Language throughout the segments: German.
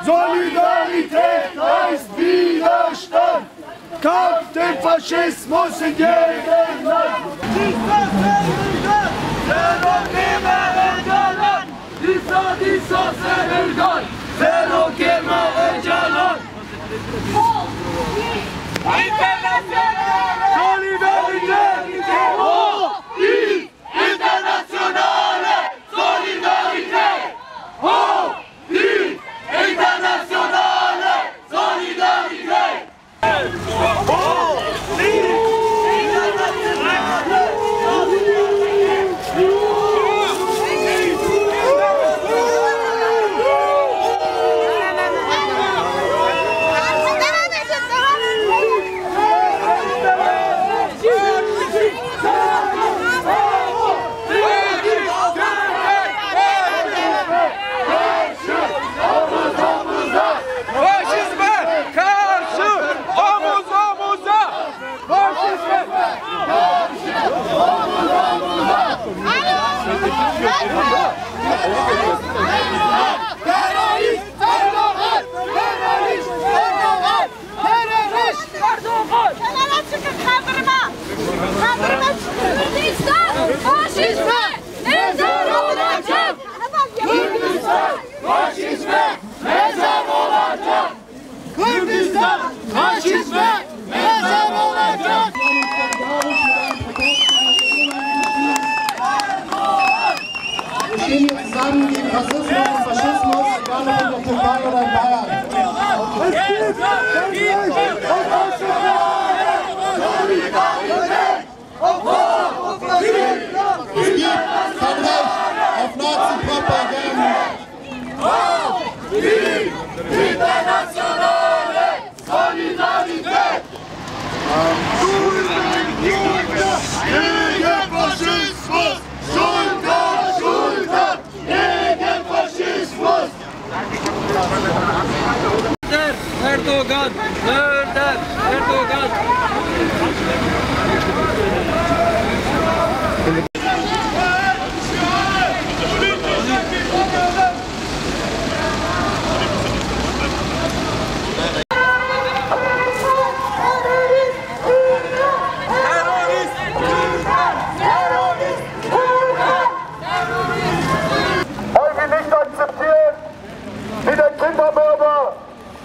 Solidarität heißt Widerstand. Kampf den Faschismus in jedem Land. Wir stehen hier zusammen gegen Rassismus und Faschismus, egal ob in der Türkei oder in Bayern. Es gibt kein Recht auf Nazi-Propaganda. Die internationale Solidarität! Gegen Faschismus! Schulter, Schulter! Gegen Faschismus! Erdogan! Mörder! Erdogan!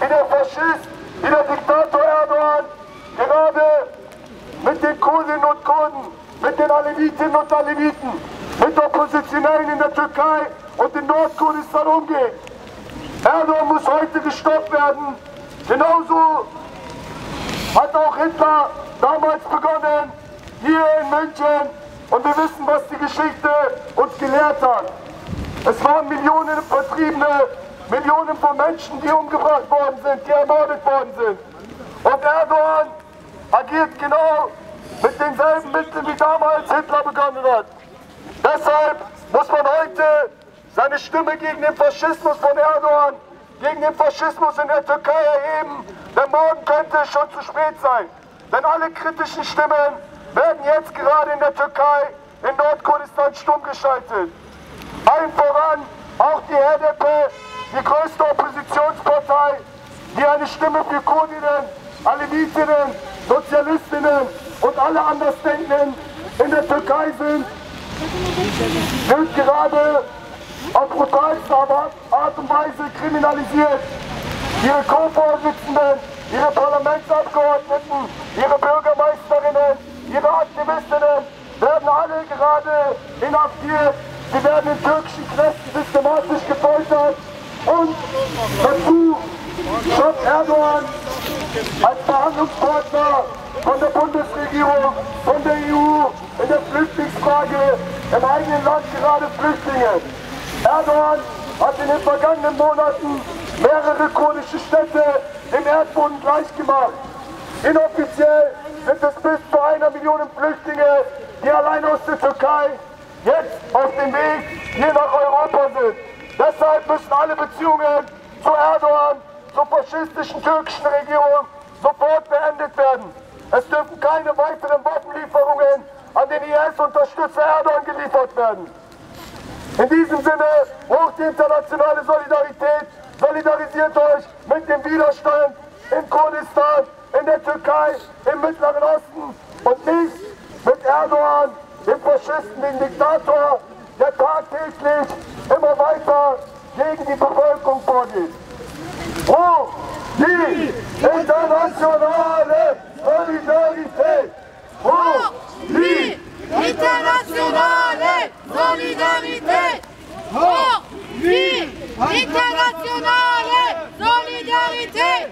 Wie der Faschist, wie der Diktator Erdogan gerade mit den Kurdinnen und Kurden, mit den Alevitinnen und Aleviten, mit Oppositionellen in der Türkei und in Nordkurdistan umgeht. Erdogan muss heute gestoppt werden. Genauso hat auch Hitler damals begonnen, hier in München. Und wir wissen, was die Geschichte uns gelehrt hat. Es waren Millionen Vertriebene, Millionen von Menschen, die umgebracht worden sind, die ermordet worden sind. Und Erdogan agiert genau mit denselben Mitteln, wie damals Hitler begonnen hat. Deshalb muss man heute seine Stimme gegen den Faschismus von Erdogan, gegen den Faschismus in der Türkei erheben, denn morgen könnte es schon zu spät sein. Denn alle kritischen Stimmen werden jetzt gerade in der Türkei, in Nordkurdistan stumm geschaltet. Allen voran auch die HDP, die größte Oppositionspartei, die eine Stimme für Kurdinnen, Alevitinnen, Sozialistinnen und alle Andersdenkenden in der Türkei sind, wird gerade auf brutalste Art und Weise kriminalisiert. Ihre Co-Vorsitzenden, ihre Parlamentsabgeordneten, ihre Bürgermeisterinnen, ihre Aktivistinnen werden alle gerade inhaftiert. Sie werden in türkischen Knästen systematisch gefoltert. Und dazu schafft Erdogan als Verhandlungspartner von der Bundesregierung, von der EU in der Flüchtlingsfrage im eigenen Land gerade Flüchtlinge. Erdogan hat in den vergangenen Monaten mehrere kurdische Städte dem Erdboden gleichgemacht. Inoffiziell sind es bis zu 1 Million Flüchtlinge, die allein aus der Türkei jetzt auf dem Weg hier nach Europa sind. Deshalb müssen alle Beziehungen zu Erdogan, zur faschistischen türkischen Regierung sofort beendet werden. Es dürfen keine weiteren Waffenlieferungen an den IS-Unterstützer Erdogan geliefert werden. In diesem Sinne braucht die internationale Solidarität solidarisiert euch mit dem Widerstand in Kurdistan, in der Türkei, im Mittleren Osten und nicht mit Erdogan, dem Faschisten, dem Diktator, der tagtäglich immer weiter gegen die Bevölkerung vorgeht. Wo die internationale Solidarität? Wo die internationale Solidarität? Hoch wie internationale Solidarität!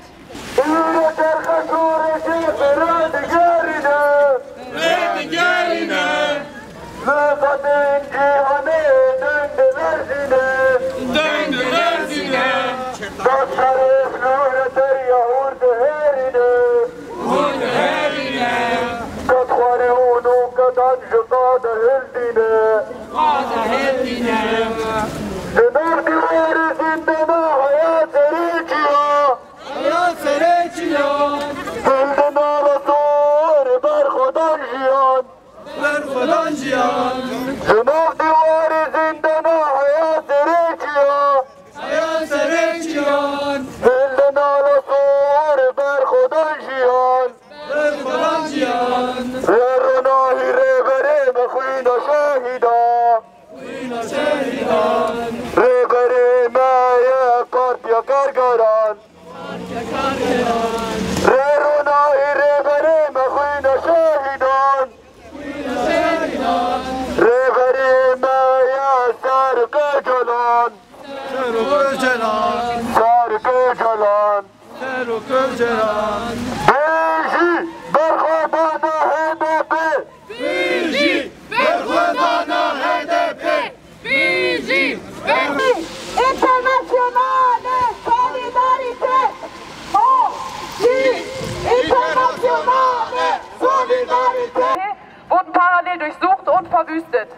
Wurden parallel durchsucht und verwüstet.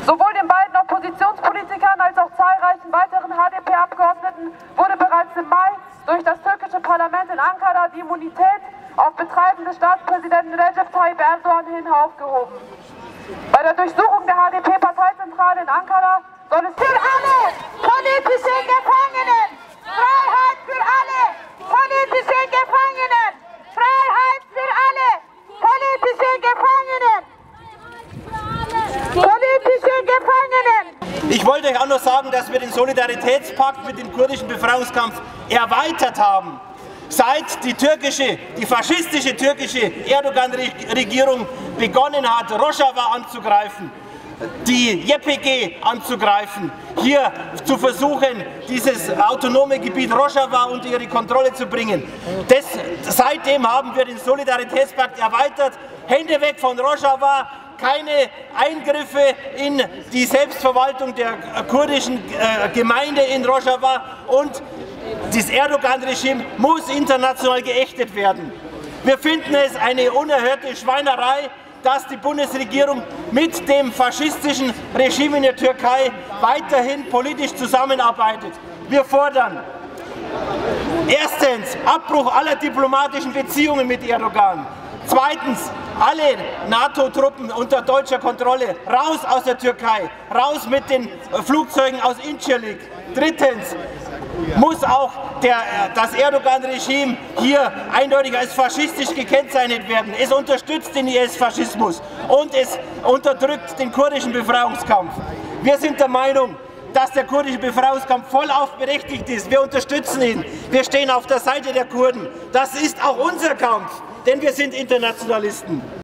Sowohl den beiden Oppositionspolitikern als auch zahlreichen weiteren HDP-Abgeordneten wurde bereits im Mai durch das türkische Parlament in Ankara die Immunität auf Betreiben des Staatspräsidenten Recep Tayyip Erdogan hin aufgehoben. Bei der Durchsuchung der HDP-Parteizentrale in Ankara soll es für alle politischen Gefangenen, Freiheit für alle politischen Gefangenen, Freiheit für alle politische Gefangenen. Politische Gefangenen! Ich wollte euch auch noch sagen, dass wir den Solidaritätspakt mit dem kurdischen Befreiungskampf erweitert haben. Seit die faschistische türkische Erdogan-Regierung begonnen hat, Rojava anzugreifen, die YPG anzugreifen, hier zu versuchen, dieses autonome Gebiet Rojava unter ihre Kontrolle zu bringen. Seitdem haben wir den Solidaritätspakt erweitert. Hände weg von Rojava, keine Eingriffe in die Selbstverwaltung der kurdischen Gemeinde in Rojava, und das Erdogan-Regime muss international geächtet werden. Wir finden es eine unerhörte Schweinerei, dass die Bundesregierung mit dem faschistischen Regime in der Türkei weiterhin politisch zusammenarbeitet. Wir fordern erstens Abbruch aller diplomatischen Beziehungen mit Erdogan. Zweitens, alle NATO-Truppen unter deutscher Kontrolle, raus aus der Türkei, raus mit den Flugzeugen aus Incirlik. Drittens, muss auch das Erdogan-Regime hier eindeutig als faschistisch gekennzeichnet werden. Es unterstützt den IS-Faschismus und es unterdrückt den kurdischen Befreiungskampf. Wir sind der Meinung, dass der kurdische Befreiungskampf vollauf berechtigt ist. Wir unterstützen ihn. Wir stehen auf der Seite der Kurden. Das ist auch unser Kampf, denn wir sind Internationalisten.